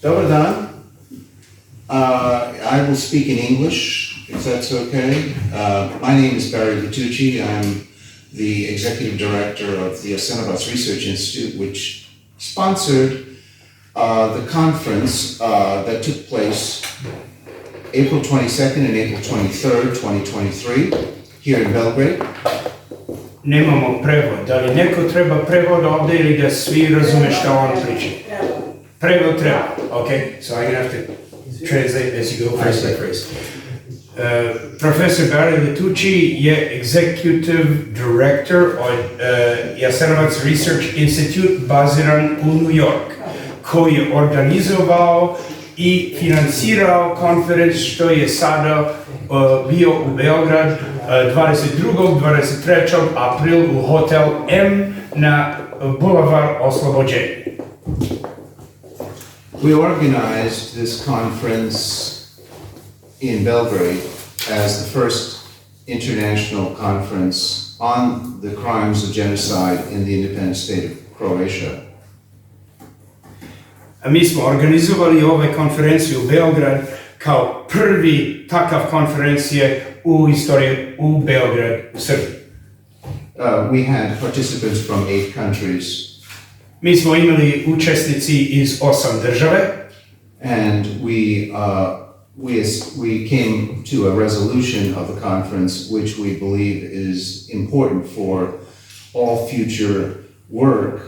Dobar dan. I will speak in English, if that's okay. My name is Barry Letuchy. I'm the executive director of the Jasenovačkih Research Institute, which sponsored the conference that took place April 22nd and April 23rd, 2023, here in Belgrade. Nemamo prevod. Da li neko treba prevod ovde ili da svi razume šta on priča? Prevod treba. Okay, so I'm gonna have to translate as you go phrase by phrase. Professor Barry Letuchy je executive director od Jasenovačkih Research Institute baziran u New York, koji je organizovao i finansirao konferenciju što je sada bio u Beograd 22. 23. april u hotel M na Bulevar Oslobođenja. We organized this conference in Belgrade as the first international conference on the crimes of genocide in the independent state of Croatia. Mi smo organizovali ove konferenciju u Beograd kao prvi takav konferencije u istoriji u Beograd, u Srbiji. We had participants from 8 countries. Mi smo imali učesnici iz 8 države. And we came to a resolution of the conference which we believe is important for all future work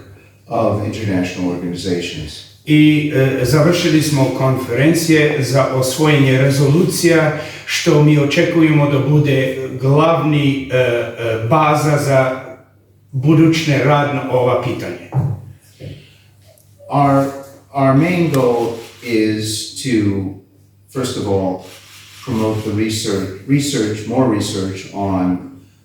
of international organizations. I završili smo konferencije za osvojenje rezolucija, što mi očekujemo da bude glavni baza za budućne rad na ova pitanja. Our main goal is to, first of all, promote the more research on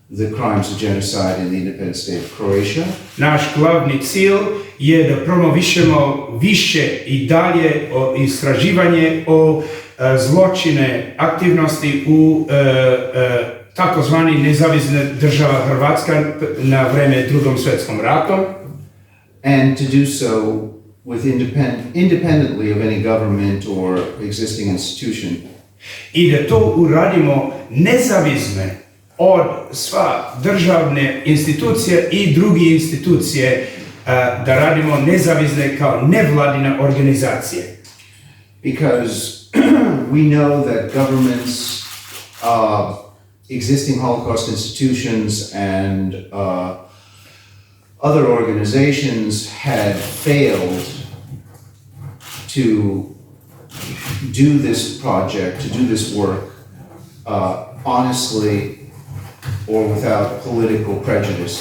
the crimes of genocide in the independent state of Croatia. Naš glavni cilj je da promovišemo više i dalje istraživanje o zločine aktivnosti u takozvani Nezavisnoj Država Hrvatska na vreme Drugom svetskom ratom. And to do so with independently of any government or existing institution. I da to uradimo nezavisne od sva državne institucije i druge institucije, da radimo nezavisne kao nevladine organizacije. Because we know that governments, existing Holocaust institutions and other organizations had failed to do this project, to do this work honestly or without political prejudice.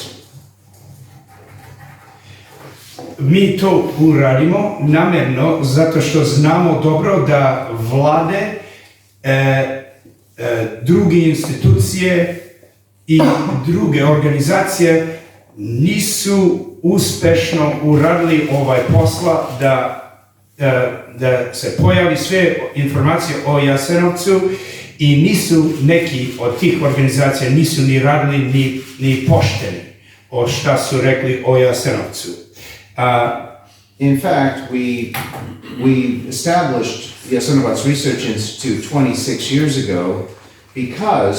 Mi to uradimo namjerno zato što znamo dobro da vlade, druge institucije i druge organizacije nisu uspešno uradili ovaj posla da se pojavi sve informacije o Jasenovcu i nisu neki od tih organizacija nisu ni radili ni pošteni o šta su rekli o Jasenovcu. In fact, we established the Jasenovačkih Research Institute 26 years ago because,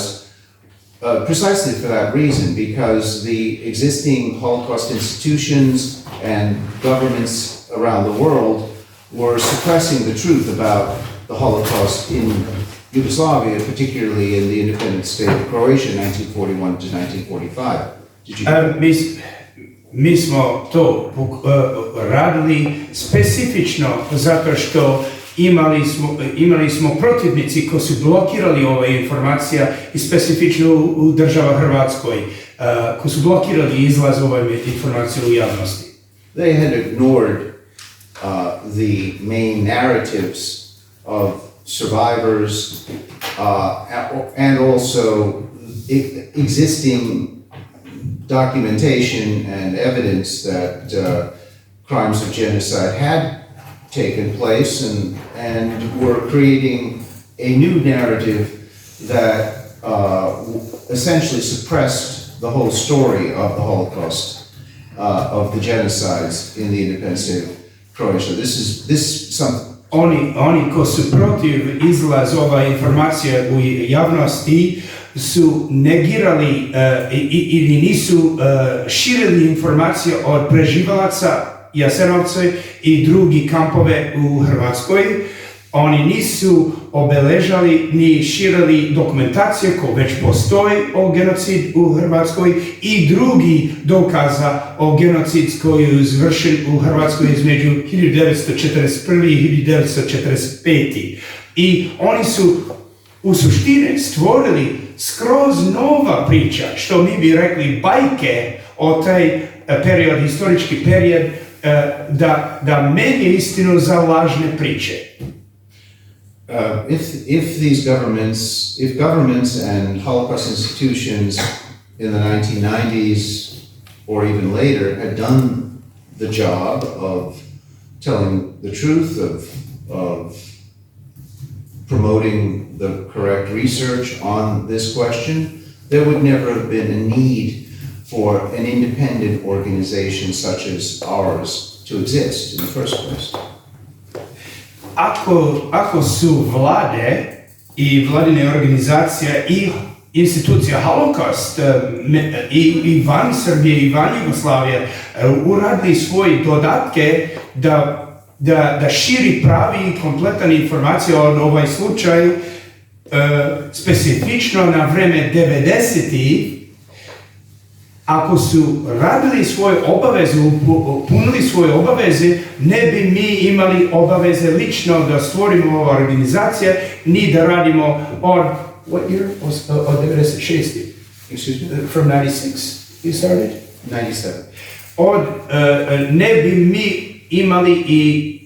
precisely for that reason, because the existing Holocaust institutions and governments around the world were suppressing the truth about the Holocaust in Yugoslavia, particularly in the independent state of Croatia, 1941 to 1945. Mi smo to radili specifično zato što imali smo protivnici koji su blokirali ove informacije i specifično u država Hrvatskoj, koji su blokirali izlaz ove informacije u javnosti. They had ignored the main narratives of survivors and also existing documentation and evidence that crimes of genocide had taken place and were creating a new narrative that essentially suppressed the whole story of the Holocaust, of the genocides in the independent state of Croatia. oni ko su protiv izlaza ova informacija u javnosti su negirali ili nisu širili informacije od preživalaca Jasenovca i drugi kampove u Hrvatskoj. Oni nisu obeležali ni širili dokumentacije ko već postoji o genocidu u Hrvatskoj i drugi dokaza o genocidu koji je izvršen u Hrvatskoj između 1941. i 1945. I oni su u suštini stvorili skroz nova priča, što mi bi rekli bajke o taj period, historički period, da menje istinu za lažne priče. If governments and Holocaust institutions in the 1990s or even later had done the job of telling the truth, of promoting the correct research on this question, there would never have been a need for an independent organization such as ours to exist in the first place. Ako su vlade i vladine organizacije i institucija Holokaust i van Srbije i van Jugoslavije uradili svoje dodatke da širi pravi i kompletan informacije o ovaj slučaj, specifično na vreme 90-ih, ako su radili svoje obaveze, punili svoje obaveze, ne bi mi imali obaveze lično da stvorimo ova organizacija, ni da radimo od, what year? Od 96. Excuse me? From 96 you started? 97. Ne bi mi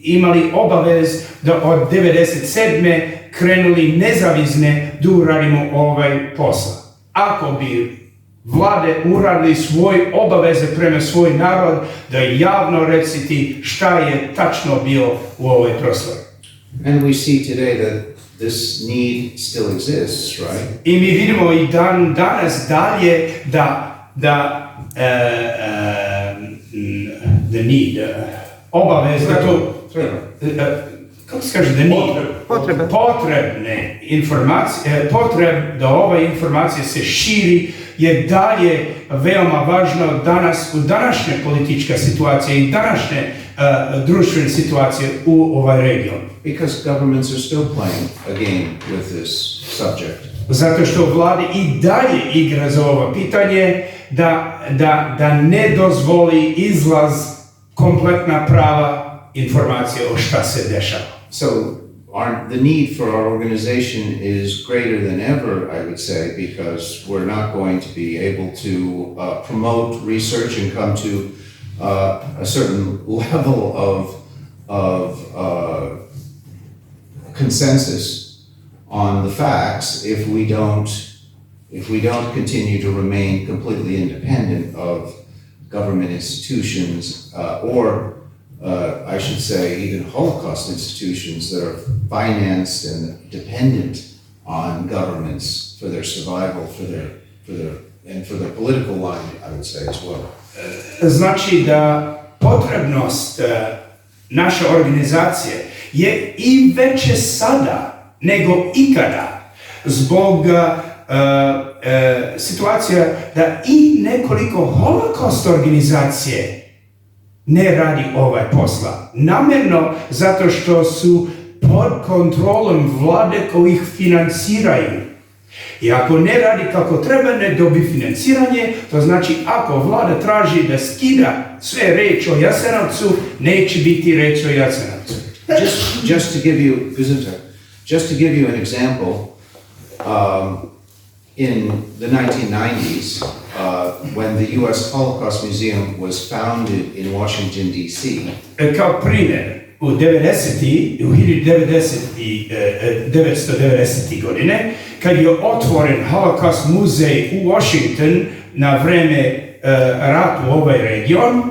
imali obavez da od 97. krenuli nezavisne da uradimo ovaj posao. Ako bi vlade uradili svoje obaveze prema svoj narod, da javno reciti šta je tačno bilo u ovoj proslavi. And we see today that this need still exists, right? I mi vidimo i danas dalje the need, obaveza to, kako se kaže, the need, potrebne informacije, da ova informacija se širi je dalje veoma važno danas, u današnje politička situacija i današnje društvene situacije u ovaj region. Because governments are still playing a game with this subject. Zato što vlade i dalje igra za ovo pitanje da ne dozvoli izlaz kompletna prava informacije o šta se dešava. So the need for our organization is greater than ever, I would say, because we're not going to be able to promote research and come to a certain level of consensus on the facts if we don't continue to remain completely independent of government institutions or I should say even Holocaust institutions that are financed and dependent on governments for their survival, for their political line, I would say as well. Znači da potrebnost naše organizacije je i veće sada nego ikada zbog situacija da i nekoliko Holocaust organizacije ne radi ovaj posla. Namjerno zato što su pod kontrolom vlade koji ih financiraju. I ako ne radi kako treba, ne dobi financiranje, to znači ako vlada traži da skida sve reč o Jasenovcu, neće biti reč o Jasenovcu. Just to give you an example, in the 1990s, when the U.S. Holocaust Museum was founded in Washington, D.C. Kao primjer, u 1990. godine, kad je otvoren Holocaust muzej u Washington na vreme rata u ovaj region,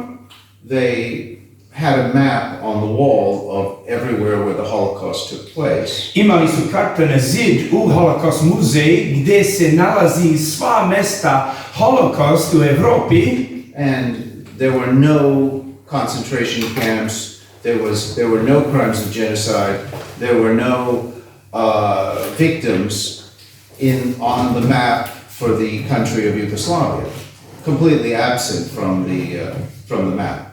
they had a map on the wall of everywhere where the Holocaust took place. Imali su karte na zid u Holocaust muzej gdje se nalazi sva mesta Holocaust u Evropi. And there were no concentration camps, There were no crimes of genocide. There were no victims on the map for the country of Yugoslavia. Completely absent from the map.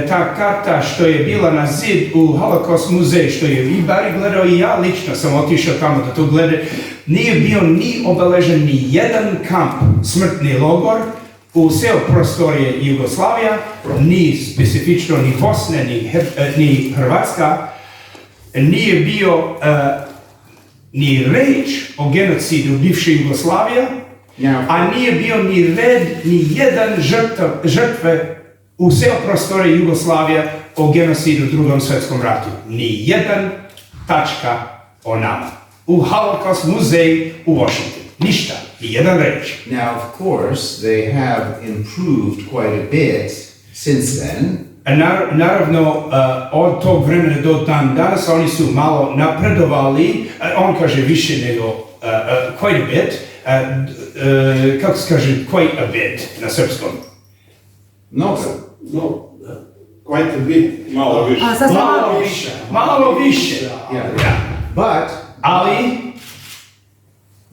Ta karta što je bila na zid u Holocaust muzeju, što je i Barry gledao i ja lično sam otišao tamo da to gledam, nije bio ni obeležen ni jedan kamp, smrtni logor u sve prostorije Jugoslavija, ni specifično ni Bosne, ni Hrvatska, nije bio ni reč o genocidu bivše Jugoslavije, a nije bio ni red, ni jedan žrtve u sve prostorije Jugoslavije o genocidu u Drugom svetskom ratu. Ni jedan tačka o nama. U Holocaust muzeju u Washingtonu. Ništa, ni jedan reč. Now, of course, they have improved quite a bit since then. Naravno, od tog vremena do dan danas oni su malo napredovali, on kaže više nego quite a bit, kako se kaže quite a bit na srpskom? No, quite a bit, malo više. Malo više. Yeah. But,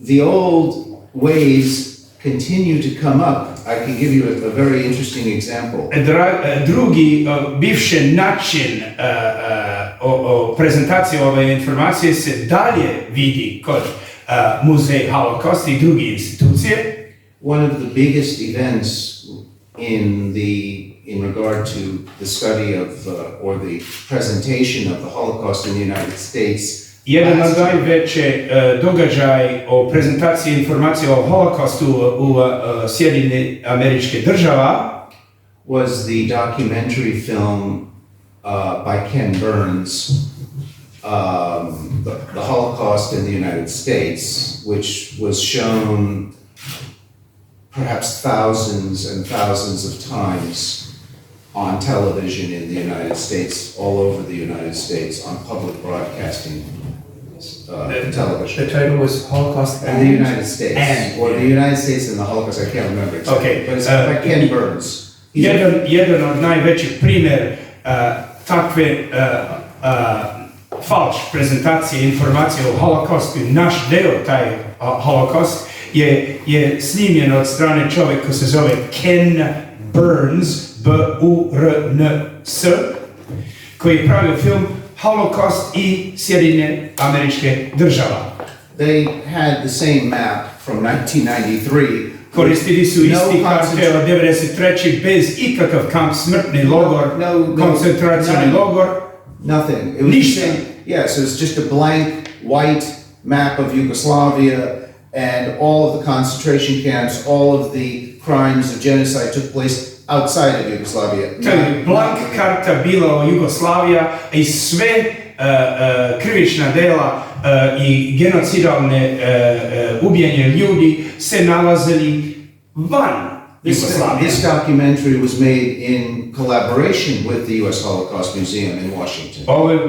the old ways continue to come up. I can give you a very interesting example. Drugi, bivši način prezentacije ove informacije se dalje vidi kod Muzej Holokosta i druge institucije. One of the biggest events in regard to the study of or the presentation of the Holocaust in the United States. Jedan od najveće događaj o prezentaciji informacije o Holokostu u Sjedinjenih Američkih Država was the documentary film by Ken Burns, the Holocaust in the United States, which was shown perhaps thousands and thousands of times on television in the United States, all over the United States, on public broadcasting television. The title was Holocaust in the United States, or the United States and the Holocaust, I can't remember exactly. Okay. But it's by Ken Burns. Jedan od najvećih primjer takve falš prezentacije informacije o Holokostu, naš deo taj Holokost, je snimljen od strane čovjeka koji se zove Ken Burns, B-U-R-N-S, koji je pravio film Holocaust i Sjedinjene Američke Država. They had the same map from 1993. Koristili su isti karte od 93. bez ikakav kamp, smrtni logor, koncentracioni logor. Nothing. Ništa. Yes, it was just a blank white map of Yugoslavia, and all of the concentration camps, all of the crimes of genocide took place outside of Yugoslavia. To je blank karta bila o Jugoslavija i sve krivična dela i genocidalne ubijanje ljudi se nalazili van Jugoslavije. This documentary was made in collaboration with the U.S. Holocaust Museum in Washington.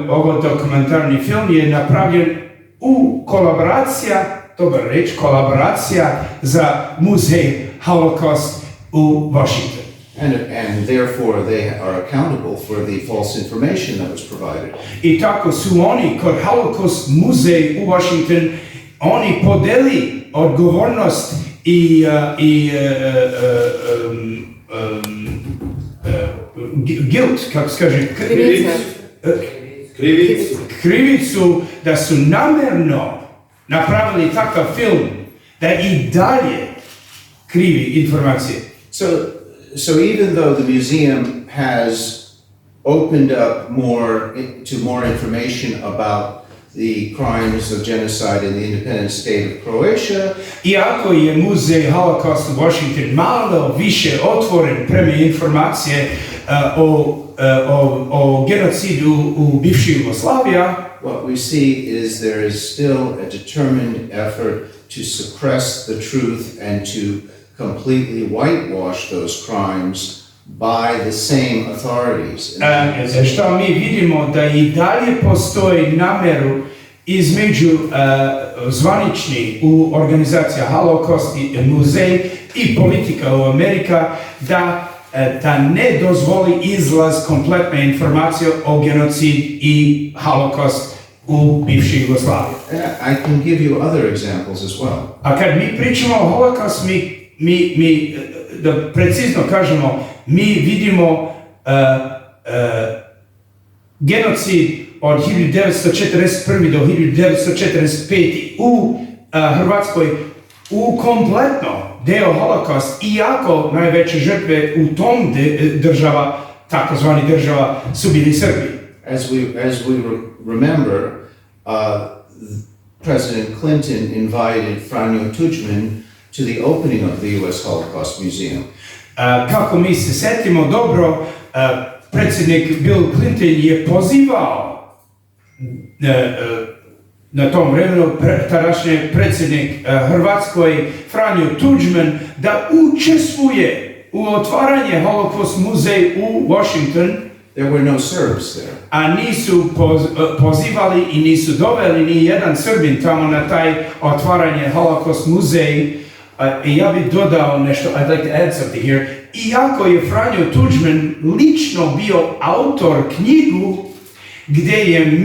Ovo dokumentarni film je napravljen u kolaboracija za muzej Holocaust u Washington. And therefore they are accountable for the false information that was provided. I tako su oni kod Holocaust muzej u Washington, oni podeli odgovornost i guilt, kako se kaže, krivicu da su namjerno napravili takav film da i dalje krivi informacije. So even though the museum has opened up to more information about the crimes of genocide in the independent state of Croatia, iako je muzej Holocaust u Washington malo više otvoren prema informacije o genocidu u bivšoj Jugoslaviji, what we see is there is still a determined effort to suppress the truth and to completely whitewash those crimes by the same authorities. Što mi vidimo da i dalje postoji namjeru između zvanični u organizacija Holocaust i muzej i politika u Amerika da da ne dozvoli izlaz kompletne informacije o genocid i holokaust u bivšoj Jugoslaviji. I can give you other examples as well. A kad mi pričamo o holokaustu, mi da precizno kažemo, mi vidimo genocid od 1941. do 1945. u Hrvatskoj u kompletno deo holokaust, iako najveće žrtve u tom država, takozvani država, su bili Srbi. As we remember, President Clinton invited Franjo Tuđman to the opening of the U.S. Holocaust Museum. Kako mi se setimo dobro, predsjednik Bill Clinton je pozivao na tom vremenu tadašnji predsjednik Hrvatskoj Franjo Tuđman da učestvuje u otvaranje Holocaust muzeja u Washington. There were no Serbs there. A nisu pozivali i nisu doveli ni jedan Srbin tamo na taj otvaranje Holocaust muzej. I ja bih dodao nešto, I'd like to add something here. Iako je Franjo Tuđman lično bio autor knjigu gdje je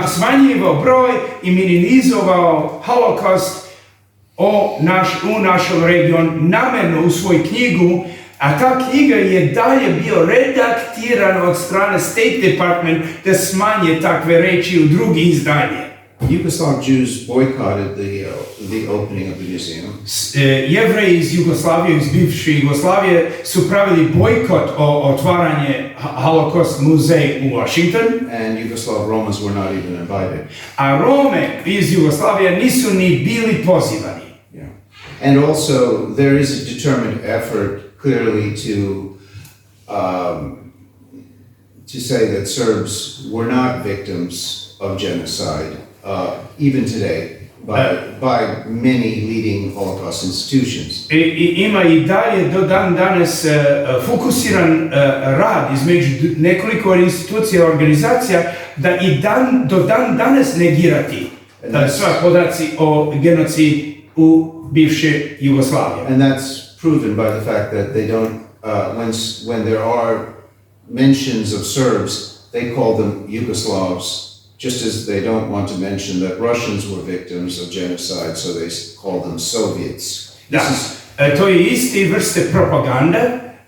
smanjivao broj i minimizovao holokaust u našom regionu, namjerno u svoju knjigu, a ta knjiga je dalje bio redaktirana od strane State Department da smanje takve reči u drugi izdanje. Yugoslav Jews boycotted the opening of the museum. Jevreji iz Jugoslavije, iz bivše Jugoslavije su pravili bojkot o otvaranje Holocaust muzeja u Washington. And Yugoslav Romans were not even invited. A Rome iz Jugoslavije nisu ni bili pozivani. Yeah. And also there is a determined effort clearly to say that Serbs were not victims of genocide, even today, by many leading Holocaust institutions. Ima i dalje do dan danas fokusiran rad između nekoliko institucija i organizacija da i do dan danas negirati sva podaci o genocid u bivše Jugoslavije. And that's proven by the fact that they don't, when there are mentions of Serbs, they call them Yugoslavs, just as they don't want to mention that Russians were victims of genocide, so they call them Soviets. Da, to je isti vrste propaganda,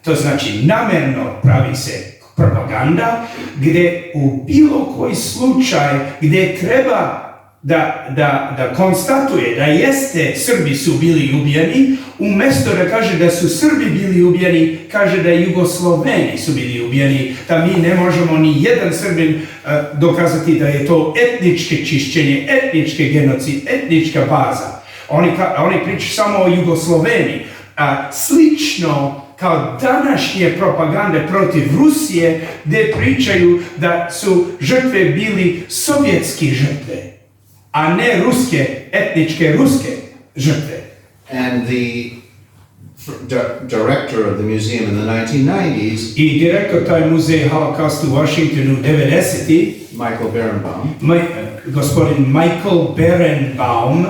to znači namjerno pravi se propaganda, gdje u bilo koji slučaj gdje treba da konstatuje da jeste Srbi su bili ubijeni, umjesto da kaže da su Srbi bili ubijeni, kaže da Jugosloveni su bili ubijeni, da mi ne možemo ni jedan Srbin dokazati da je to etničke čišćenje, etnički genocid, etnička baza. Oni pričaju samo o Jugosloveni, a slično kao današnje propagande protiv Rusije, gdje pričaju da su žrtve bili sovjetski žrtve, a ne ruske, etničke ruske žrtve. And the director of the museum in the 1990s, I direktor taj muzej Holokausta u Washingtonu 90. Michael Berenbaum, gospodin Michael Berenbaum,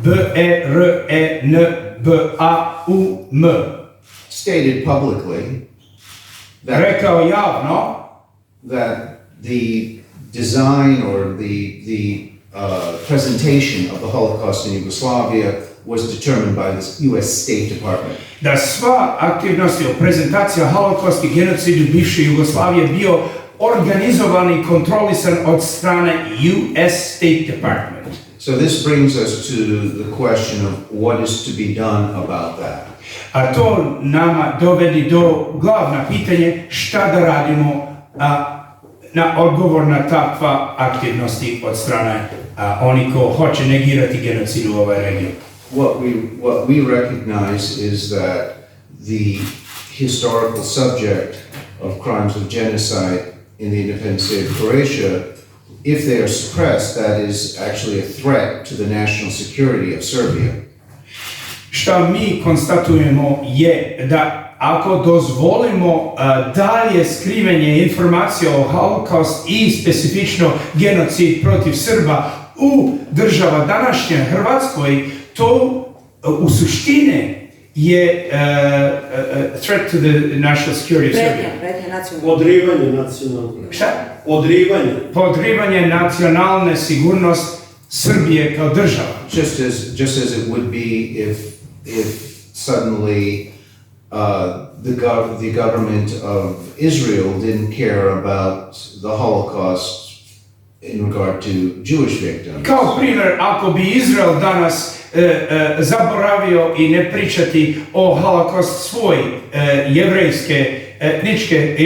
B-E-R-E-N-B-A-U-M, stated publicly rekao javno that the design or the presentation of the Holocaust in Yugoslavia was determined by the U.S. State Department. Da sva aktivnosti o prezentaciji Holokausta i genocidu bivše Jugoslavije bio organizovan i kontrolisan od strane U.S. State Department. So this brings us to the question of what is to be done about that. A to nama dovedi do glavna pitanje šta da radimo na odgovor na takva aktivnosti od strane oni ko hoće negirati genocid u ovoj regiji. What we recognize is that the historical subject of crimes of genocide in the independent state of Croatia, if they are suppressed, that is actually a threat to the national security of Serbia. Šta mi konstatujemo je da ako dozvolimo dalje skrivanje informacija o Holokaust i specifično genocid protiv Srba u država današnje Hrvatskoj, to u suštine je threat to the national security of Serbia. Pretnja nacionalne. Podrivanje nacionalne. Šta? Odrivanje. Podrivanje nacionalne sigurnost Srbije kao država. Just as it would be if suddenly the government of Israel didn't care about the Holocaust in regard to Jewish victims. Kao primjer, ako bi Izrael danas zaboravio i ne pričati o holokaust svoj jevrejske, etničke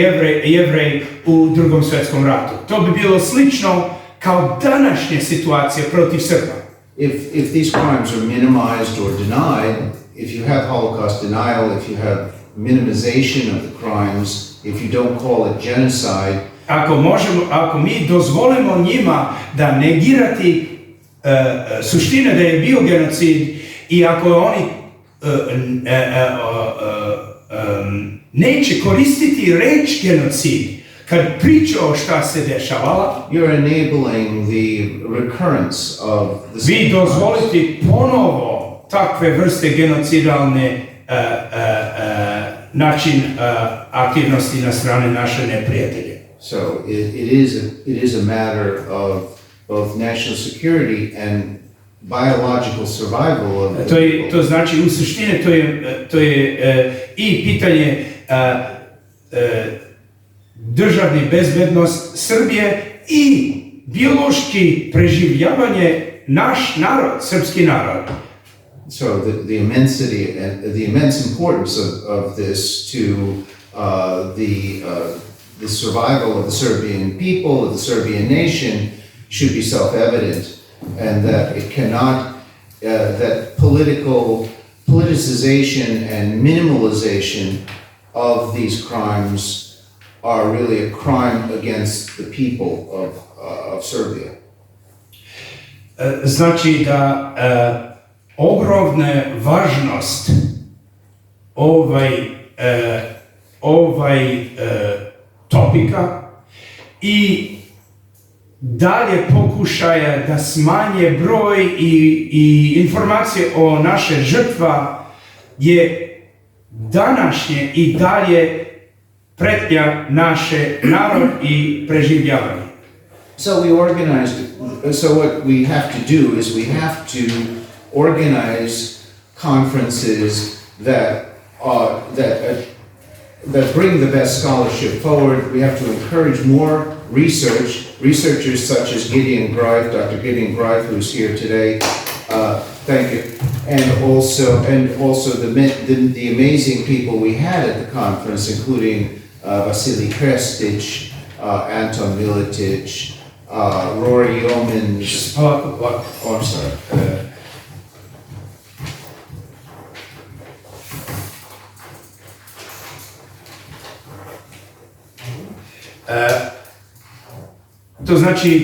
jevreji u Drugom svetskom ratu. To bi bilo slično kao današnja situacija protiv Srba. If these crimes are minimized or denied, if you have Holocaust denial, if you have minimization of the crimes, if you don't call it genocide, Ako mi dozvolimo njima da negirati suštine da je bio genocid i ako oni neće koristiti reč genocid kad priča o šta se dešavala, you're enabling the recurrence of the same vi dozvoliti ponovo takve vrste genocidalne način aktivnosti na strane naše neprijatelje. So it is a matter of both national security and biological survival of the people. To znači u suštini to je i pitanje državne bezbednost Srbije i biološki preživljavanje naš narod, srpski narod. So the immensity and the immense importance of this to the survival of the Serbian people, of the Serbian nation, should be self-evident, and that it cannot, that politicization and minimalization of these crimes are really a crime against the people of Serbia. Znači da ogromna važnost ovaj topika i dalje pokušaja da smanje broj i informacije o naše žrtva je današnje i dalje pretnja naše narod i preživljavanje. So what we have to do is we have to organize conferences that bring the best scholarship forward. We have to encourage more researchers such as Dr. Gideon Greif, who's here today. Thank you. And also the amazing people we had at the conference, including Vasily Krestic, Anton Miletić, Rory Yeomans. Oh, I'm sorry. To znači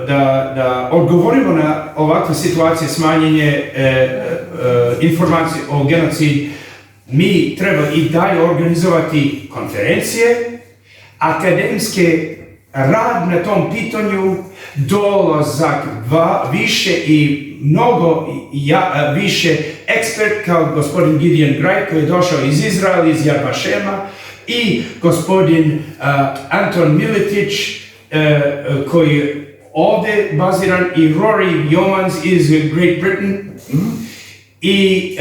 da odgovorimo na ovakve situacije, smanjenje informacije o genocidu, mi treba i dalje organizovati konferencije, akademske rad na tom pitanju, dolazak više i mnogo više ekspert kao gospodin Gideon Greif koji je došao iz Izraela, iz Yad Vashema, i gospodin Anton Miletić koji je ovdje baziran, i Rory Yeomans iz Great Britain, i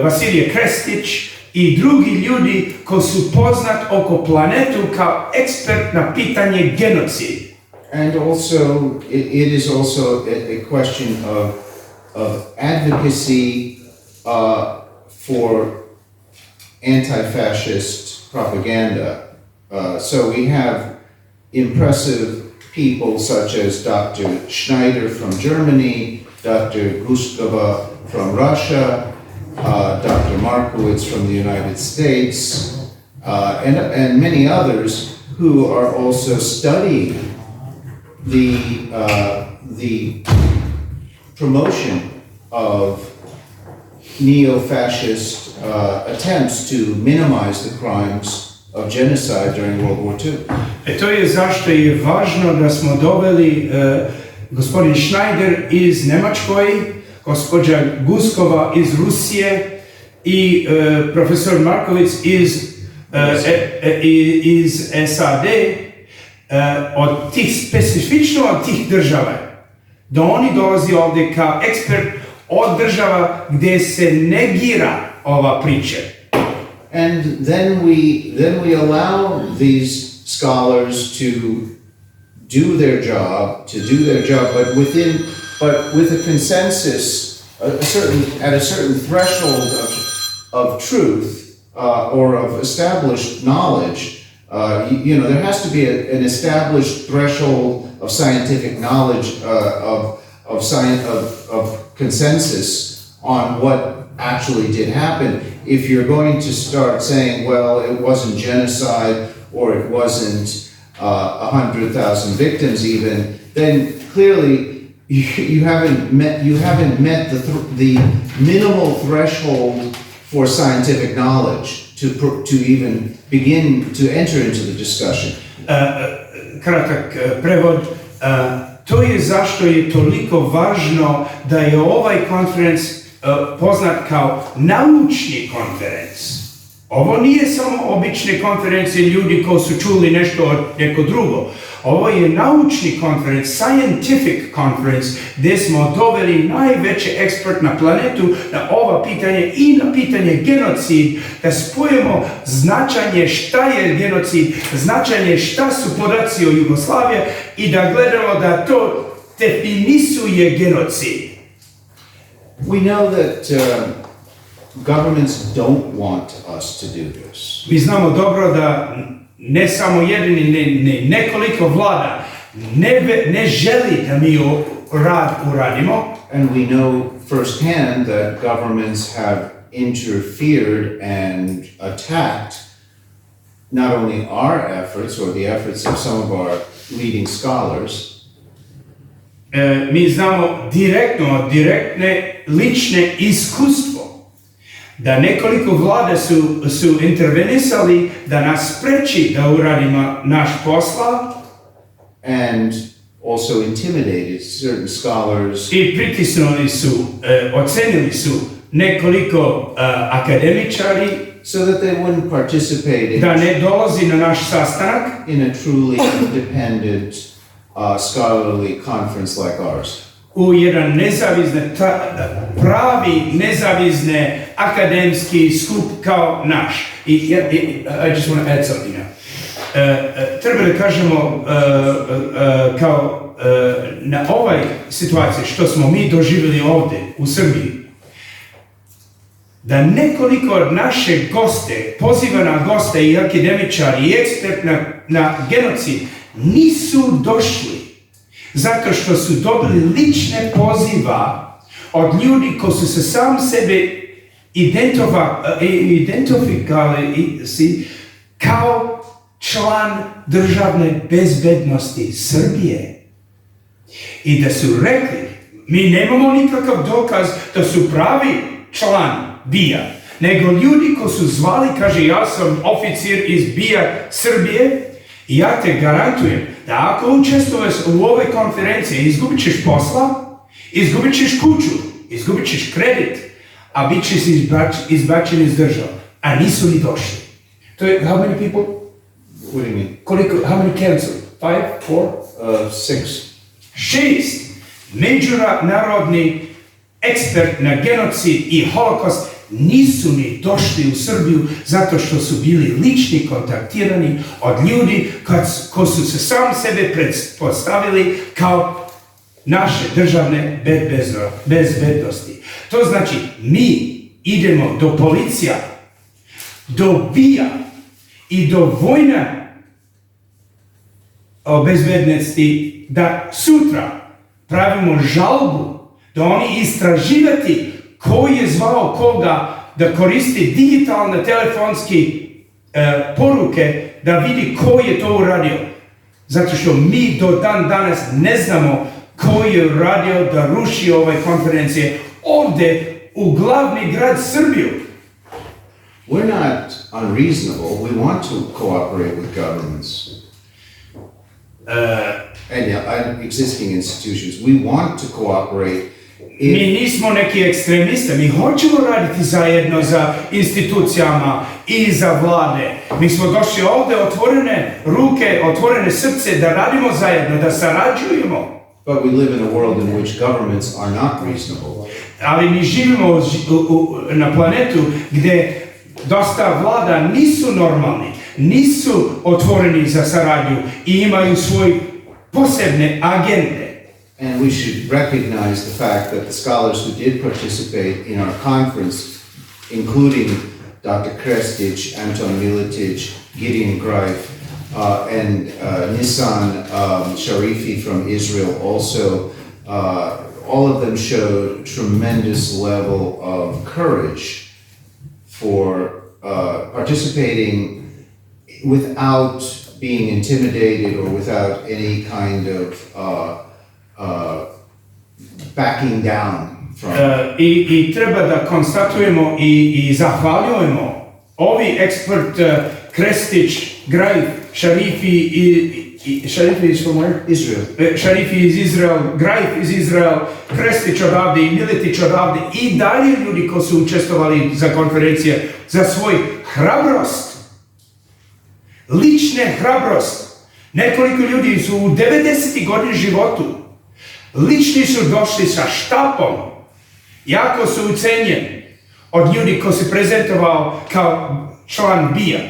Vasilije Krestic i drugi ljudi koji su poznat oko planetu kao ekspert na pitanje genocida. And also, it is also a question of advocacy for anti-fascist propaganda. So we have impressive people such as Dr. Schneider from Germany, Dr. Guskova from Russia, Dr. Markowitz from the United States, and many others who are also studying the promotion of neo-fascist attempts to minimize the crimes of genocide during World War II. To je zašto je važno da smo doveli gospodin Schneider iz Njemačkoj, gospođa Guskova iz Rusije i profesor Markovic iz SAD, od tih, specifično od tih država, da oni dolazi ovdje kao ekspert od država gdje se negira ova priča. And then we allow these scholars to do their job, but with a consensus, at a certain threshold of truth or of established knowledge. There has to be an established threshold of scientific knowledge, of consensus on what actually did happen. If you're going to start saying, well, it wasn't genocide or it wasn't 100,000 victims even, then clearly you haven't met the minimal threshold for scientific knowledge to even begin to enter into the discussion. Kratak prevod. To je zašto je toliko važno da je ovaj konferenc poznat kao naučni konferenc. Ovo nije samo obične konferencije ljudi koji su čuli nešto od neko drugo. Ovo je naučni konferenc, scientific conference, gdje smo doveli najveći ekspert na planetu na ova pitanje i na pitanje genocid, da spojimo značanje šta je genocid, značanje šta su podaci o Jugoslaviji i da gledamo da to definisuje genocid. We know that governments don't want us to do this. Mi znamo dobro da ne samo jedini, nekoliko vlada ne želi da mi rad uradimo. And we know firsthand that governments have interfered and attacked not only our efforts or the efforts of some of our leading scholars, mi znamo direktne lične iskustvo da nekoliko vlade su intervenisali da nas spreči da uradimo naš posla and also intimidated certain scholars i pritisnuli su, ocenili su nekoliko akademičari so that they wouldn't participate da ne dolazi na naš sastanak in a truly independent scholarly conference like ours. U jedan pravi nezavisne akademski skup kao naš. I just want to add something now. Treba da kažemo kao na ovoj situaciji što smo mi doživjeli ovdje u Srbiji, da nekoliko od naše goste, pozivana goste i akademičari i ekspert na genocid nisu došli zato što su dobili lične poziva od ljudi koji su se sam sebe identifikovali kao član državne bezbednosti Srbije. I da su rekli, mi nemamo nikakav dokaz da su pravi član BIA, nego ljudi koji su zvali, kaže, ja sam oficir iz BIA Srbije i ja te garantujem da ako učestvuješ u ovoj konferenciji, izgubit ćeš posla, izgubit ćeš kuću, izgubit ćeš kredit, a bit ćeš izbačen iz države. A nisu ni došli. To je, how many people? What do you mean? Koliko, how many canceled? 5, 4? 6. 6 međunarodni ekspert na genocid i holokaust nisu ni došli u Srbiju zato što su bili lični kontaktirani od ljudi koji su se sam sebe postavili kao naše državne bezbednosti. To znači mi idemo do policija, do BIA i do vojna bezbednosti da sutra pravimo žalbu da oni istraživati ko je zvao koga da koristi digitalne telefonske poruke da vidi ko je to uradio. Zato što mi do dan danas ne znamo ko je uradio da ruši ove konferencije ovdje u glavni grad Srbiju. We're not unreasonable. We want to cooperate with governments. and existing institutions. We want to cooperate. Mi nismo neki ekstremiste, mi hoćemo raditi zajedno za institucijama i za vlade. Mi smo došli ovde otvorene ruke, otvorene srce da radimo zajedno, da sarađujemo. But we live in a world in which governments are not reasonable. Ali mi živimo na planetu gdje dosta vlada nisu normalni, nisu otvoreni za saradnju i imaju svoje posebne agende. And we should recognize the fact that the scholars who did participate in our conference, including Dr. Krestić, Anton Miletić, Gideon Greif, and Nissan Sharifi from Israel also, all of them showed tremendous level of courage for participating without being intimidated or without any kind of backing down from. I treba da konstatujemo i zahvaljujemo ovi ekspert Krestić, Greif, Sharifi is from where? Israel. Sharifi iz Izrael, Greif iz Izrael, Krestić odavde i Miletić odavde i dalje ljudi koji su učestvovali za konferencije, za svoj hrabrost, lične hrabrost. Nekoliko ljudi su u 90. godini životu, lični su došli sa štapom, jako su ucenjeni od ljudi koji se prezentovao kao član BIA.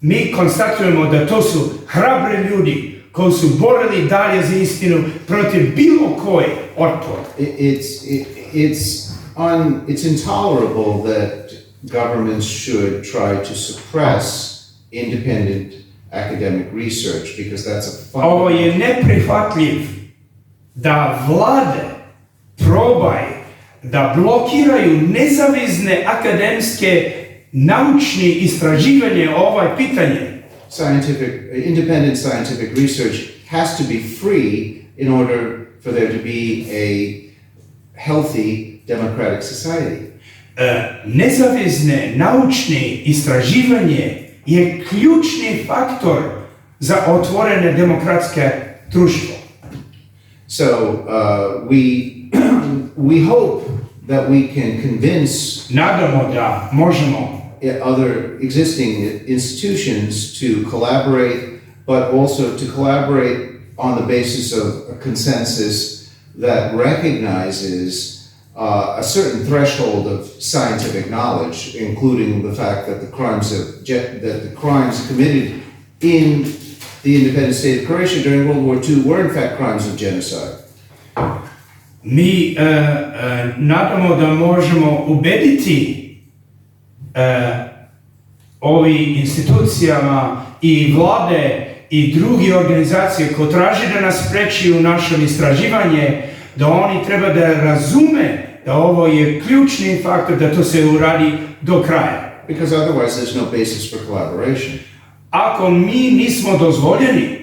Mi konstatujemo da to su hrabre ljudi koji su borili dalje za istinu protiv bilo koje otpora. It's intolerable that governments should try to suppress independent academic research because that's a fundamental. Ovo je neprihvatljiv da vlade probaju da blokiraju nezavisne akademske naučne istraživanje o ovaj pitanje. Independent scientific research has to be free in order for there to be a healthy democratic society. Nezavisne naučne istraživanje je ključni faktor za otvorene demokratske društvo. So we hope that we can convince Nadamo da možemo other existing institutions to collaborate, but also to collaborate on the basis of a consensus that recognizes a certain threshold of scientific knowledge, including the fact that the crimes committed in the independent state of Croatia during World War II were in fact crimes of genocide. Mi nadamo da možemo ubediti ovi institucijama i vlade i druge organizacije koje traže da nas spreči u našem istraživanje, da oni treba da razume da ovo je ključni faktor da to se uradi do kraja. Because otherwise there's no basis for collaboration. Ako mi nismo dozvoljeni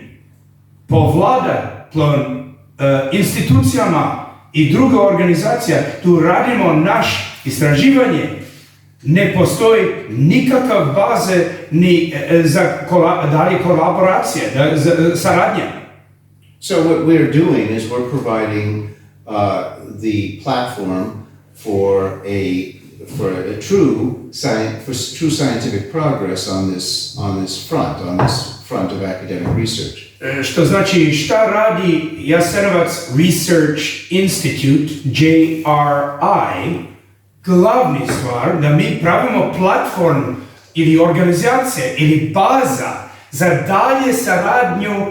po vlada, po institucijama i druga organizacija, tu radimo naš istraživanje, ne postoji nikakav baze ni za dalje kolaboracije, za saradnja. So what we're doing is we're providing the platform for true scientific progress on this front of academic research. Što znači šta radi Jasenovac Research Institute, JRI, glavni stvar da mi pravimo platform ili organizacije ili baza za dalje saradnju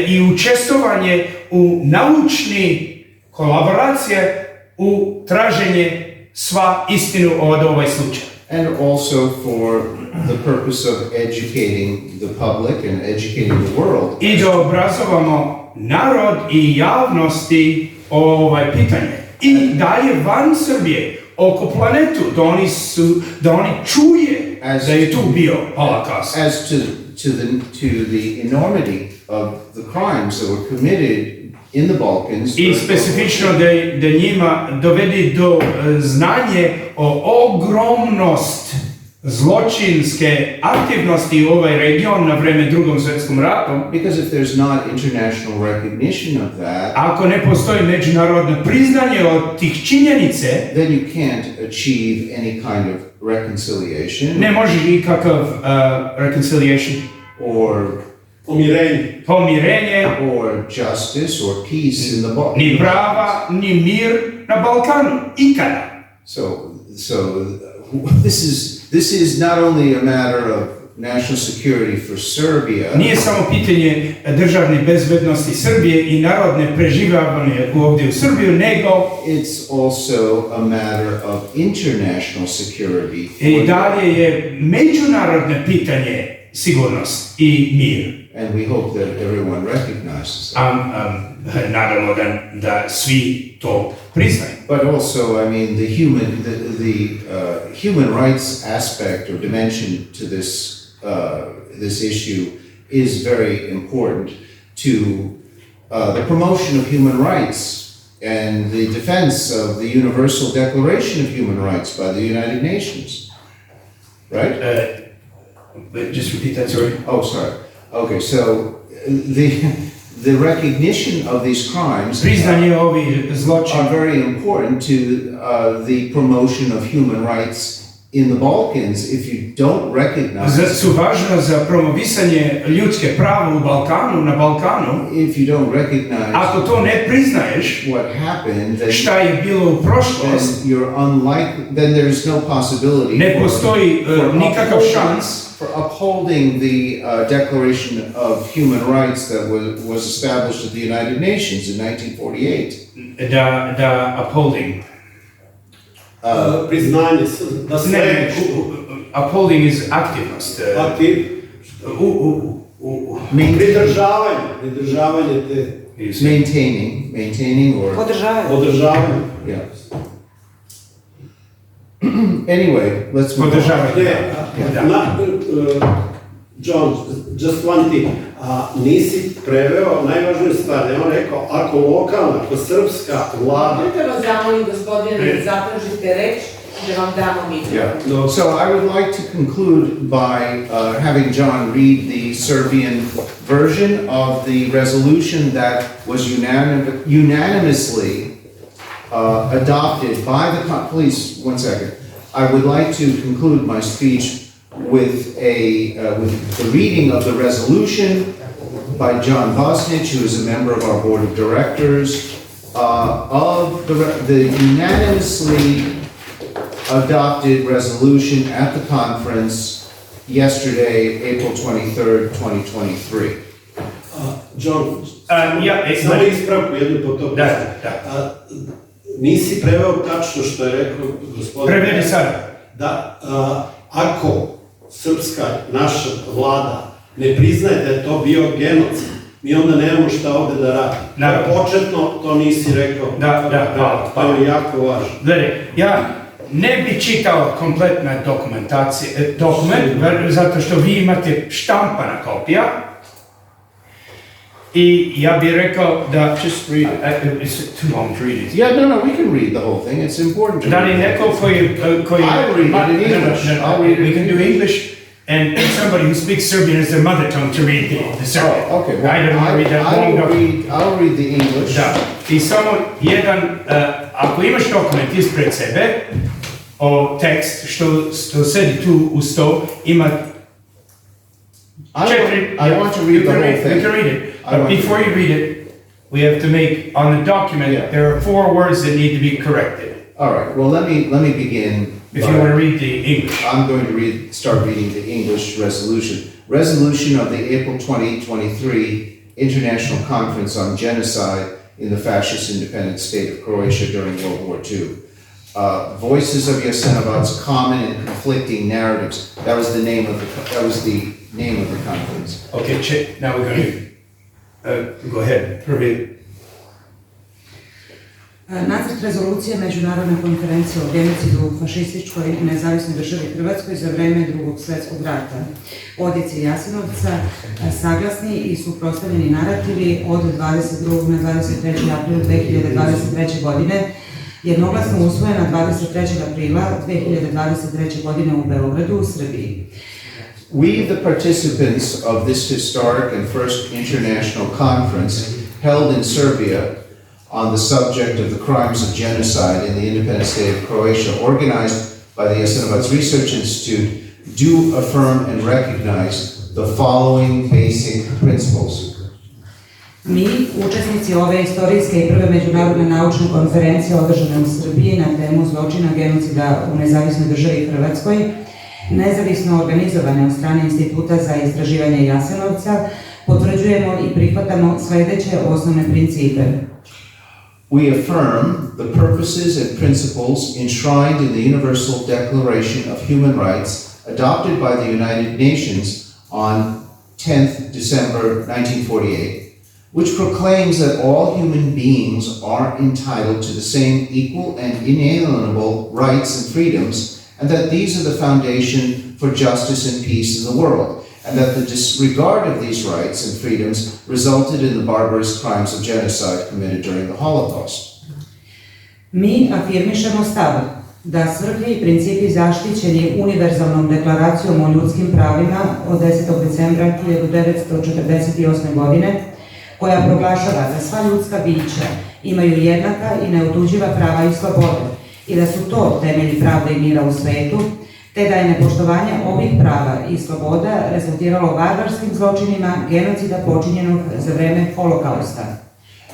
i učestvovanje u naučni kolaboracije u traženje sva istinu od ovaj slučaj. And also for the purpose of educating the public and educating the world. I da obrazovamo narod i javnosti o ovaj pitanje. I dalje van Srbije, oko planetu, da oni čuje da je tu bio holokaust. As to the enormity of the crimes that were committed in the Balkans. I specifično da njima dovedi do znanje o ogromnost zločinske aktivnosti u ovaj region na vreme Drugom svetskom ratu, because if there's not international recognition of that, ako ne postoji međunarodno priznanje od tih činjenice, then you can't achieve any kind of reconciliation ne možeš nikakav reconciliation or pomirenje, or justice or peace in the Balkans. ni prava, ni mir na Balkanu, ikada. So this is not only a matter of national security for Serbia. Nije samo pitanje državne bezbednosti Srbije i narodne preživljavanje ovdje u Srbiju, nego It's also a matter of international security. i dalje je međunarodno pitanje sigurnost i mir. And we hope that everyone recognizes that. Nadamo da svi to priznaju. But also, I mean, the human rights aspect or dimension to this issue is very important to the promotion of human rights and the defense of the Universal Declaration of Human Rights by the United Nations, right? Just repeat that, sorry. Oh, sorry. Okay, so the recognition of these crimes Priznanje ovih zločina are very important to the promotion of human rights in the Balkans. If you don't recognize, su važna za promovisanje ljudske prava na Balkanu. if you don't recognize Ako to ne priznaješ, what happened, then šta je bilo u prošlosti, you're unlikely. Then there's no possibility. ne postoji nikakav šans for upholding the Declaration of Human Rights that was established at the United Nations in 1948. da upholding. Priznanje, da sve... Upholding is aktivnost. Pridržavanje te... Maintaining or... Održavanje. Yeah. Anyway, let's move on. John, just one thing. Nisi preveo najvažniju stvar. On rekao, ako lokalna, ako srpska vlada... Možete vas zamolim, gospodine, da zatražite reč, da vam damo mikrofon. Yeah. So I would like to conclude by having John read the Serbian version of the resolution that was unanimously adopted by the... Please, 1 second. I would like to conclude my speech with the reading of the resolution by John Bosnich, who is a member of our board of directors, of the unanimously adopted resolution at the conference yesterday, April 23rd, 2023. John, samo ispravku jednu po to. Nisi preveo tačno što je rekao gospodin. Prevedi sada. Da, ako srpska, naša vlada, ne priznaje da je to bio genocid, mi onda nemamo šta ovde da radimo. Početno to nisi rekao. Da, to je jako važno. Gledaj, ja ne bi čitao kompletna dokument, zato što vi imate štampana kopija. I ja bih rekao da... Just read it. It's too long to read it. Yeah, no, we can read the whole thing. It's important to read. Da li neko koji... I'll read it in English. We can do English, and somebody who speaks Serbian is their mother tongue to read the Serbian. Oh, okay. Well, I don't want to read that long document. I'll read the English. Da. I samo jedan... Ako imaš dokument ispred sebe, o tekst što sedi tu u sto, ima... I want to read the whole thing. You can read it. But before you read it, we have to make, on the document, there are 4 words that need to be corrected. All right, well, let me begin. If you want to read the English. I'm going to start reading the English resolution. Resolution of the April 2023 International Conference on Genocide in the Fascist Independent State of Croatia during World War II. Voices of Jasenovač's common and conflicting narratives. That was the name of the conference. Okay, now we're going to go ahead. Prvi. Nacrt rezolucije Međunarodne konferencije o genocidu u fašističkoj Nezavisnoj Državi Hrvatskoj za vreme Drugog svetskog rata. Odjeci Jasenovca, saglasni i suprotstavljeni narativi od 22. na 23. april 2023. godine jednoglasno usvojena 23. aprila 2023. godine u Beogradu u Srbiji. We, the participants of this historic and first international conference held in Serbia on the subject of the crimes of genocide in the independent state of Croatia, organized by the Jasenovac Research Institute, do affirm and recognize the following basic principles. Mi, učesnici ove istorijske i prve međunarodne naučne konferencije održane u Srbiji na temu zločina genocida u Nezavisnoj Državi Hrvatskoj, nezavisno organizovane od strane Instituta za istraživanje Jasenovca, potvrđujemo i prihvatamo sledeće osnovne principe. We affirm the purposes and principles enshrined in the Universal Declaration of Human Rights adopted by the United Nations on 10th December 1948, which proclaims that all human beings are entitled to the same equal and inalienable rights and freedoms, and that these are the foundation for justice and peace in the world, and that the disregard of these rights and freedoms resulted in the barbarous crimes of genocide committed during the Holocaust. Mi afirmišemo stav da svrhe i principi zaštićeni Univerzalnom deklaracijom o ljudskim pravima od 10. decembra 1948. godine, koja proglašava da sva ljudska bića imaju jednaka i neotuđiva prava i slobode i da su to temelji pravde i mira u svetu, te da je nepoštovanje ovih prava i sloboda rezultiralo barbarskim zločinima genocida počinjenog za vreme Holokausta.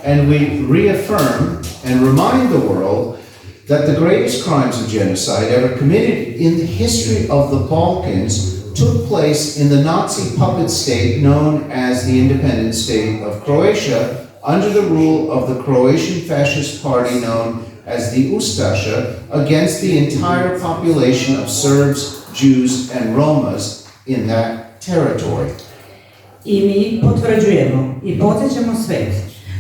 And we reaffirm and remind the world that the greatest crimes of genocide ever committed in the history of the Balkans took place in the Nazi puppet state known as the independent state of Croatia under the rule of the Croatian fascist party known as the Ustaša against the entire population of Serbs, Jews, and Romas in that territory. I mi potvrđujemo i podsjećamo svet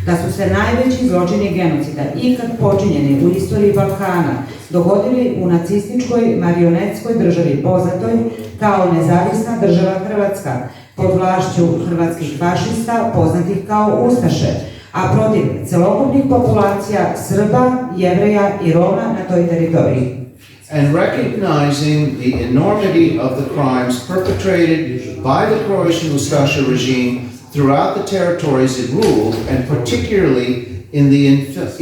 da su se najveći zločini genocida ikad počinjeni u istoriji Balkana dogodili u nacističkoj marionetskoj državi poznatoj kao Nezavisna država Hrvatska pod vlašću hrvatskih fašista poznatih kao Ustaše, a protiv celokupnih populacija Srba, Jevreja i Roma na toj teritoriji. And recognizing the enormity of the crimes perpetrated by the Croatian Ustaša regime throughout the territories it ruled, and particularly in the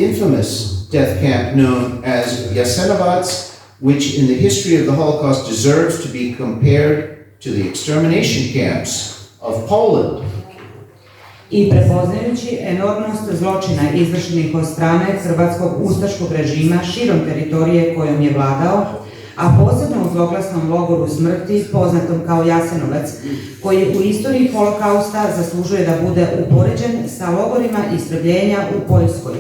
infamous death camp known as Jasenovac, which in the history of the Holocaust deserves to be compared to the extermination camps of Poland. I prepoznajući enormnost zločina izvršenih od strane hrvatskog ustaškog režima širom teritorije kojom je vladao, a posebno u zloglasnom logoru smrti poznatom kao Jasenovac, koji u istoriji Holokausta zaslužuje da bude upoređen sa logorima istrebljenja u Poljskoj.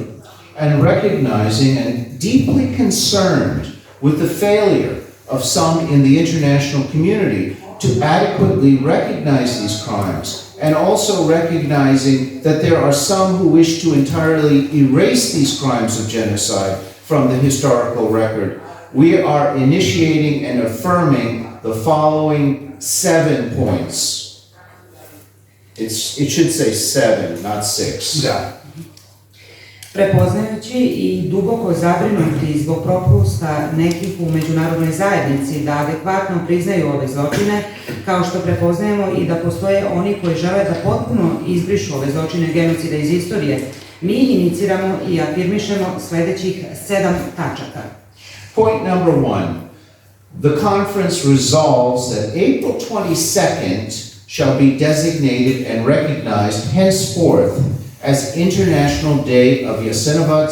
And recognizing and deeply concerned with the failure of some in the international community to adequately recognize these crimes, and also recognizing that there are some who wish to entirely erase these crimes of genocide from the historical record, we are initiating and affirming the following 7 points. It should say 7, not 6. Da. Prepoznajući i duboko zabrinuti zbog propusta nekih u međunarodnoj zajednici da adekvatno priznaju ove zločine, kao što prepoznajemo i da postoje oni koji žele da potpuno izbrišu ove zločine genocida iz istorije, mi iniciramo i afirmišemo sledećih 7 tačaka. Point number 1. The conference resolves that April 22nd shall be designated and recognized henceforth as International Day of Jasenovac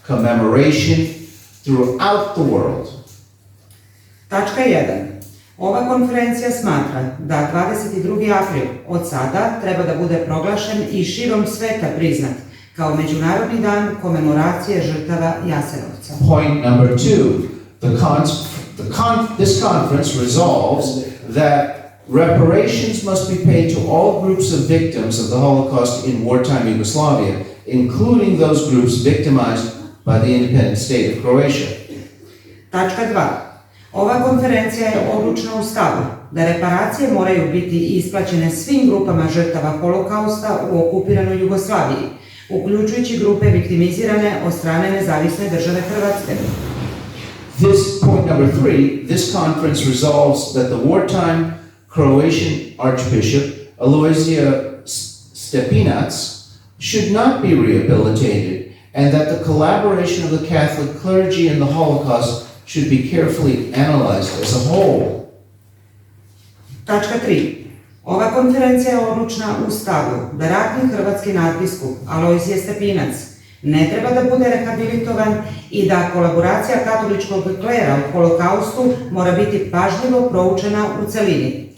commemoration throughout the world. Tačka 1. Ova konferencija smatra da 22. april od sada treba da bude proglašen i širom sveta priznat kao Međunarodni dan komemoracije žrtava Jasenovca. Point number 2. This conference resolves that reparations must be paid to all groups of victims of the Holocaust in wartime Yugoslavia, including those groups victimized by the independent state of Croatia. Tačka 2. Ova konferencija je odlučna u stavu da reparacije moraju biti isplaćene svim grupama žrtava Holokausta u okupiranoj Jugoslaviji, uključujući grupe viktimizirane od strane Nezavisne Države Hrvatske. This point number 3, this conference resolves that the wartime Croatian Archbishop Alojzije Stepinac should not be rehabilitated, and that the collaboration of the Catholic clergy in the Holocaust should be carefully analyzed as a whole. Tačka 3. Ova konferencija je odlučna u stavu da ratni hrvatski nadbiskup Alojzije Stepinac ne treba da bude rehabilitovan i da kolaboracija katoličkog klera u holokaustu mora biti pažljivo proučena u celini.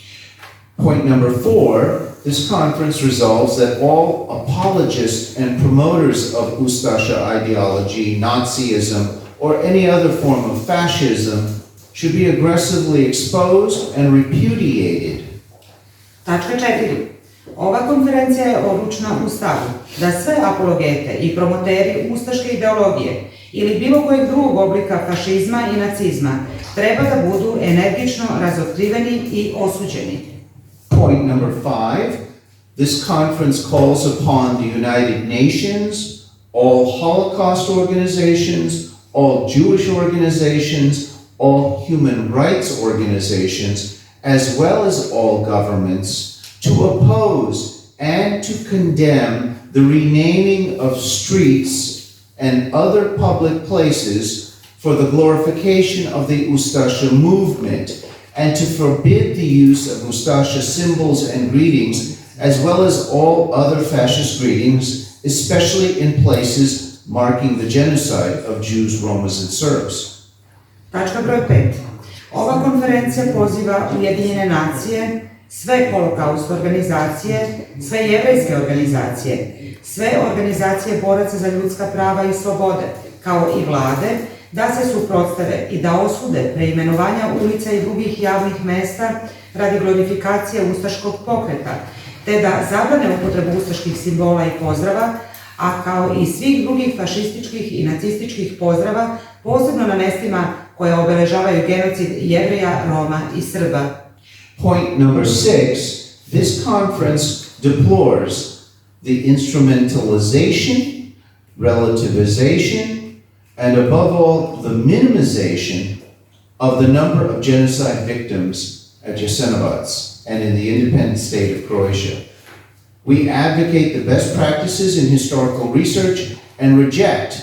Point number 4, this conference resolves that all apologists and promoters of Ustasha ideology, Nazism, or any other form of fascism should be aggressively exposed and repudiated. Tačka 4. Ova konferencija je odlučna u stavu da sve apologete i promoteri ustaške ideologije ili bilo kojeg drugog oblika fašizma i nacizma treba da budu energično razotkriveni i osuđeni. Point number 5, this conference calls upon the United Nations, all Holocaust organizations, all Jewish organizations, all human rights organizations, as well as all governments, to oppose and to condemn the renaming of streets and other public places for the glorification of the Ustasha movement, and to forbid the use of Ustasha symbols and greetings, as well as all other fascist greetings, especially in places marking the genocide of Jews, Romans, and Serbs. Tačka broj 5. Ova konferencija poziva Ujedinjene nacije, sve holokaust organizacije, sve jevrejske organizacije, sve organizacije boraca za ljudska prava i slobode, kao i vlade, da se suprotstave i da osude preimenovanja ulica i drugih javnih mesta radi glorifikacije ustaškog pokreta, te da zabrane upotrebu ustaških simbola i pozdrava, a kao i svih drugih fašističkih i nacističkih pozdrava, posebno na mestima koje obeležavaju genocid Jevreja, Roma i Srba. Point number 6, this conference deplores the instrumentalization, relativization, and above all, the minimization of the number of genocide victims at Jasenovac and in the independent state of Croatia. We advocate the best practices in historical research and reject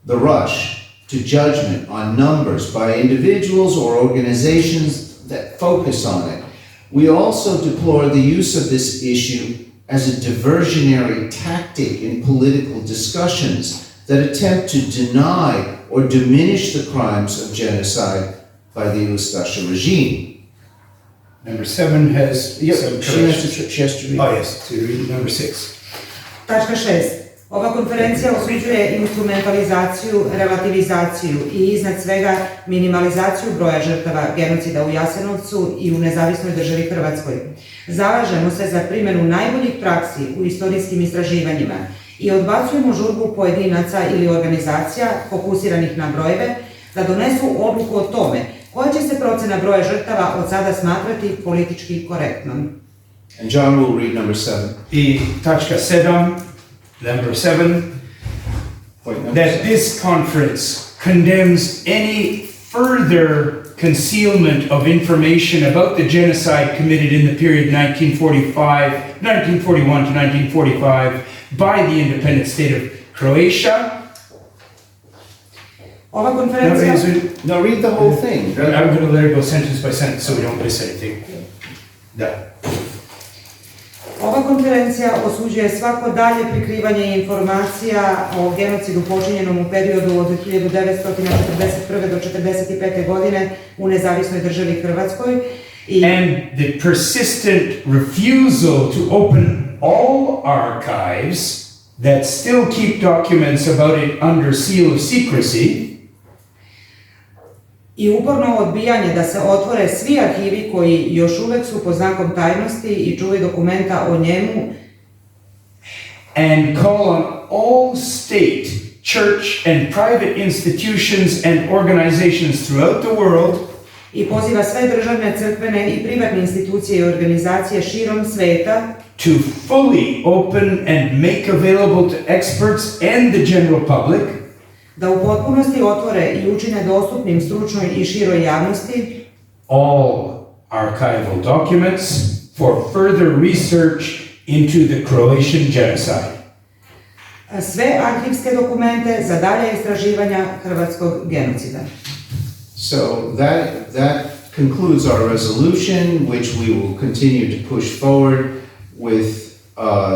the rush to judgment on numbers by individuals or organizations that focus on it. We also deplore the use of this issue as a diversionary tactic in political discussions that attempt to deny or diminish the crimes of genocide by the Ustasha regime. Number 7 has some corrections. She has to read. Oh yes, to read number 6. Tačka 6. Ova konferencija osuđuje instrumentalizaciju, relativizaciju i iznad svega minimalizaciju broja žrtava genocida u Jasenovcu i u Nezavisnoj Državi Hrvatskoj. Zalažemo se za primjenu najboljih praksi u istorijskim istraživanjima i odbacujemo žurbu pojedinaca ili organizacija fokusiranih na brojeve da donesu odluku o tome koja će se procena broja žrtava od sada smatrati politički korektnom. And John will read number 7. I tačka 7, number 7, that this conference condemns any further concealment of information about the genocide committed in the period 1941 to 1945 by the independent state of Croatia. Ova konferencija... No, read the whole thing. I'm going to let it go sentence by sentence so we don't miss anything. Da. Ova konferencija osuđuje svako dalje prikrivanje informacija o genocidu počinjenom u periodu od 1941. do 1945. godine u Nezavisnoj Državi Hrvatskoj and the persistent refusal to open all archives that still keep documents about it under seal of secrecy. I uporno odbijanje da se otvore svi arhivi koji još uvek su pod znakom tajnosti i čuvaju dokumenta o njemu. And call on all state, church and private institutions and organizations throughout the world I poziva sve državne, crkvene i privatne institucije i organizacije širom sveta to fully open and make available to experts and the general public da u potpunosti otvore i učine dostupnim stručnoj i široj javnosti all archival documents for further research into the Croatian genocide. sve arhivske dokumente za dalje istraživanja hrvatskog genocida. So that concludes our resolution, which we will continue to push forward with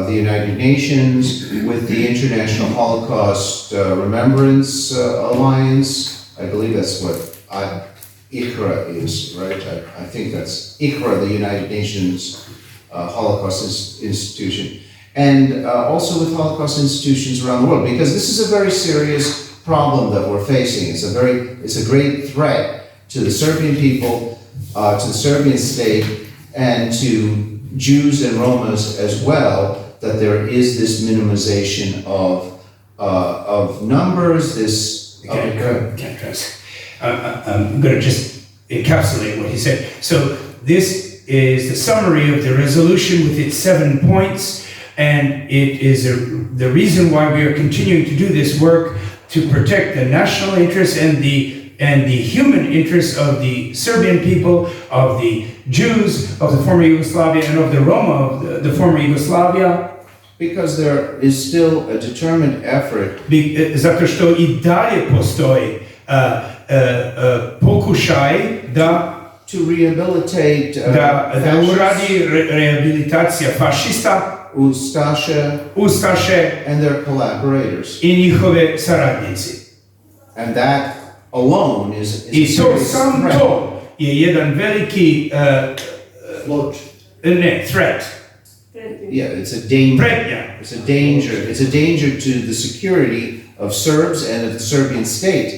the United Nations, with the International Holocaust Remembrance Alliance. I believe that's what IHRA is, right? I think that's IHRA, the United Nations Holocaust Institution. And also with Holocaust institutions around the world, because this is a very serious problem that we're facing. It's a great threat to the Serbian people, to the Serbian state, and to Jews and Romas as well, that there is this minimization of numbers, Can't translate. I'm going to just encapsulate what he said. So this is the summary of the resolution with its 7 points, and it is the reason why we are continuing to do this work, to protect the national interests and the human interests of the Serbian people, of the Jews of the former Yugoslavia, and of the Roma of the former Yugoslavia. because there is still a determined effort Zato što i dalje postoji pokušaj da to rehabilitate da uradi rehabilitacija fašista, ustaše and their collaborators. I njihove saradnici. And that alone is a I to serious sam threat. to je jedan veliki threat. Yeah, it's a danger. Pretnja. It's a danger. It's a danger to the security of Serbs and of the Serbian state.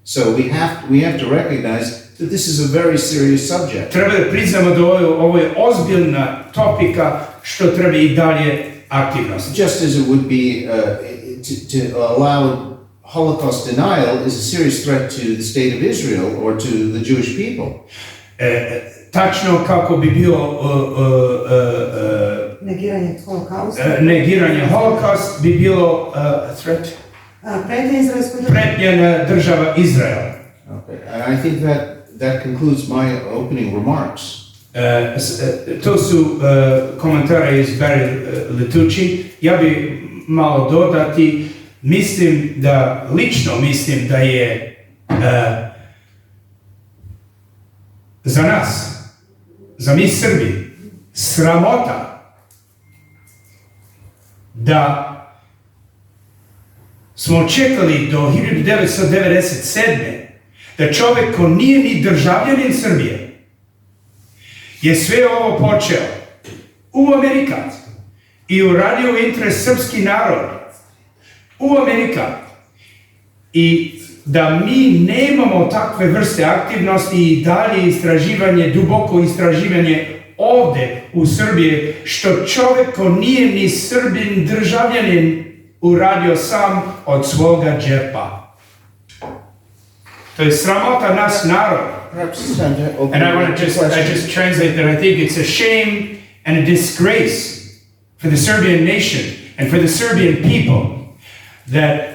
So we have to recognize that this is a very serious subject. Treba da priznamo da ovo je ozbiljna topika što treba I dalje aktivnost. Just as it would be to allow Holocaust denial is a serious threat to the state of Israel or to the Jewish people. Tačno kako bi bilo Negiranje holokausta. negiranje holokaust bi bilo threat. Pretnja na država Izrael. Okay, and I think that concludes my opening remarks. To su komentare iz Barry Letuchy. Ja bi malo dodati, lično mislim da je za nas, za mi Srbi, sramota da smo čekali do 1997. da čovjek ko nije ni državljanin Srbije je sve ovo počeo u Amerika I uradio u interes srpski narod u Amerika I da mi nemamo takve vrste aktivnosti I dalje istraživanje, duboko istraživanje ovde u Srbiji, što čovjek ko nije ni Srbin državljanin uradio sam od svoga džepa. To je sramota nas narod. And I want to just translate that. I think it's a shame and a disgrace for the Serbian nation and for the Serbian people that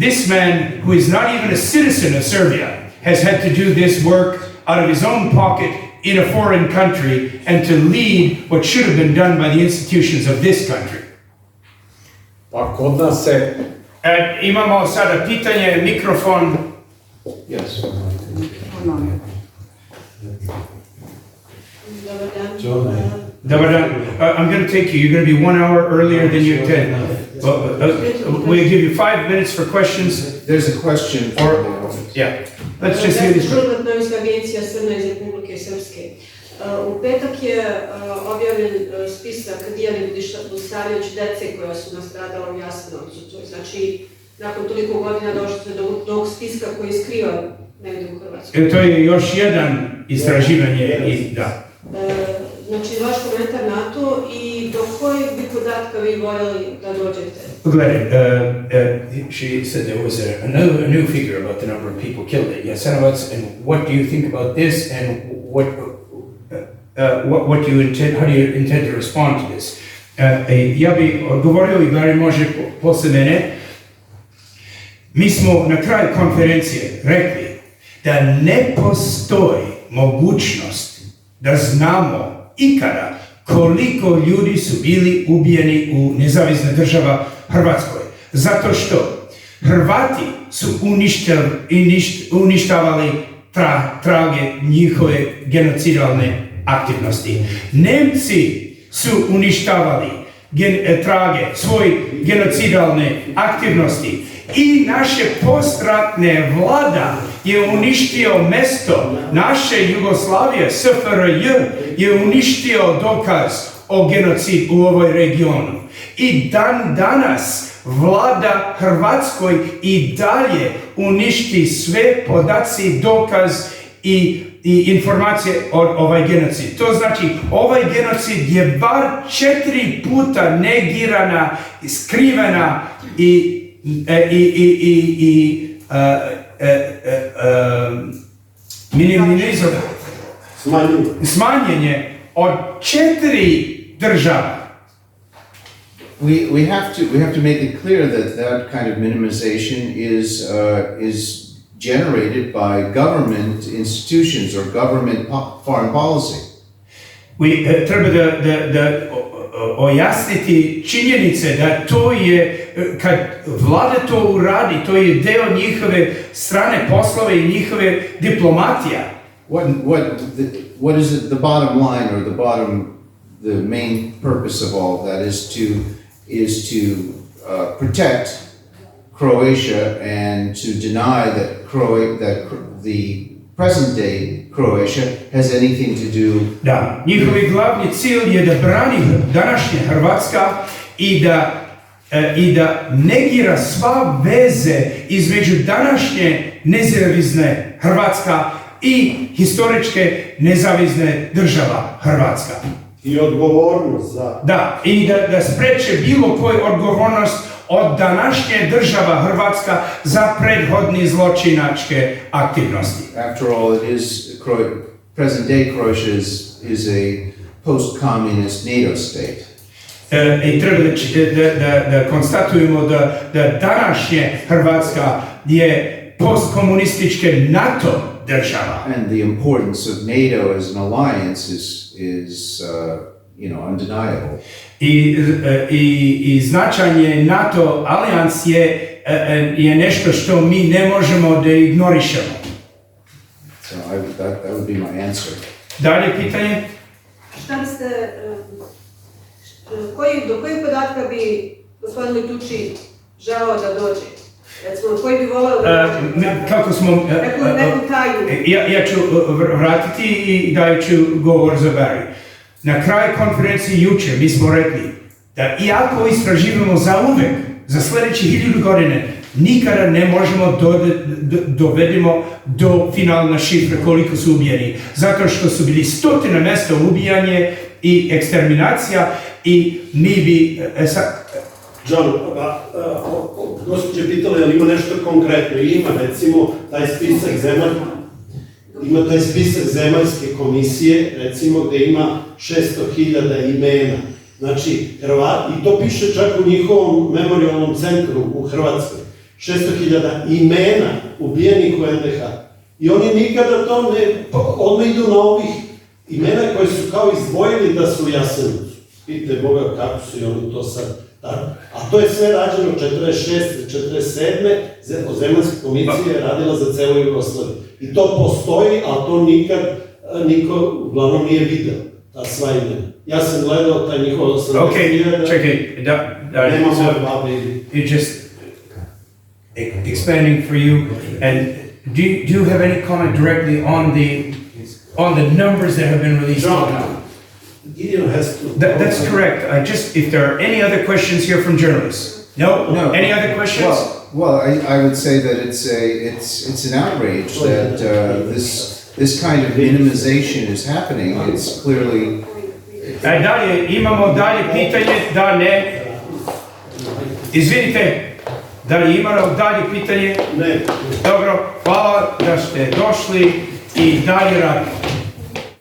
this man, who is not even a citizen of Serbia, has had to do this work out of his own pocket in a foreign country and to lead what should have been done by the institutions of this country. Pa kod nas se... Imamo sada pitanje, mikrofon. Yes. Dobar dan. I'm going to take you. You're going to be 1 hour earlier than you did. We'll give you 5 minutes for questions. There's a question. Yeah. Let's just hear this. Novinska agencija Crna iz Republike Srpske. U petak je objavljen spisak Dijane Budisavljević dece koja su nastradala u Jasenovcu. Znači, nakon toliko godina došli ste do tog spiska koji je skrivan negdje u Hrvatskoj. To je još jedan istraživanje I da. Znači, vaš komentar na to I do kojeg bi podatka vi voljeli da dođete? Gledaj, she said there was a new figure about the number of people killed at Jasenovac, and what do you think about this, and what do you intend, how do you intend to respond to this? Ja bi odgovorio i Barry može posle mene. Mi smo na kraju konferencije rekli da ne postoji mogućnost da znamo ikada koliko ljudi su bili ubijeni u Nezavisnoj državi Hrvatskoj. Zato što Hrvati su uništavali trage njihove genocidalne aktivnosti. Nemci su uništavali trage svoje genocidalne aktivnosti i naše postratne vlada je uništio mesto naše Jugoslavije, SFRJ je uništio dokaz o genocidu u ovoj regionu. I danas vlada Hrvatskoj i dalje uništi sve podaci, dokaz i informacije o ovaj genocid. To znači, ovaj genocid je bar 4 puta negirana, skrivena i smanjenje od 4 država. We have to make it clear that kind of minimization is generated by government institutions or government foreign policy. Treba da ojasniti činjenice da to je, kad vlada to uradi, to je deo njihove strane poslove i njihove diplomatija. What is the bottom line or the main purpose of all of that is to protect Croatia and to deny that the present day Croatia has anything to do. Da, njihovi glavni cilj je da brani današnja Hrvatska i da negira sva veze između današnje nezavisne Hrvatska i historičke nezavisne država Hrvatska. I odgovornost za... Da, i da spreče bilo koju odgovornost od današnje država Hrvatska za prethodne zločinačke aktivnosti. After all, present day Croatia is a post-communist NATO state. I treba da konstatujemo da današnje Hrvatska je postkomunističke NATO država. And the importance of NATO as an alliance is undeniable. I značanje NATO alijans je nešto što mi ne možemo da ignorišemo. So that would be my answer. Dalje pitanje? Šta biste, do kojeg podatka bi gospodin Letuchy želeo da dođe? Recimo, koji bi voleo da dođe? Kako smo... Neku tajnu. Ja ću vratiti i dajuću govor za Barry. Na kraju konferencije jučer mi smo rekli da iako istraživamo za uvek, za sljedećih 1000 godine, nikada ne možemo dovedemo do finalna šifra koliko su ubijeni. Zato što su bili 100 mesta ubijanje i eksterminacija i mi bi... John, gospođe pitala je li ima nešto konkretno. Ima recimo taj spisak zemaljske komisije, recimo gde ima 600.000 imena. Znači, Hrvati, i to piše čak u njihovom memorialnom centru u Hrvatskoj, 600.000 imena ubijenih u NDH. I oni nikada to ne, odmah idu na ovih imena koje su kao izdvojili da su u Jasenovcu. Pitajte Boga kako su i oni to sad tako. A to je sve rađeno 46. 47. Zemaljska komisija je radila za celu Jugoslaviju. I to postoji, ali to nikad niko uglavnom nije video, ta sva imena. Ja sam gledao taj njihov 80.000... Okay, čekaj, nema moje babe ili... It's just expanding for you, and do you have any comment directly on the numbers that have been released? Gideon has to... That's correct. If there are any other questions here from journalists? No? Any other questions? Well, I would say that it's an outrage that this kind of minimization is happening. It's clearly... Dalje, imamo dalje pitanje, da ne? Izvinite, da li imamo dalje pitanje? Ne. Dobro, hvala da ste došli i dalje radimo.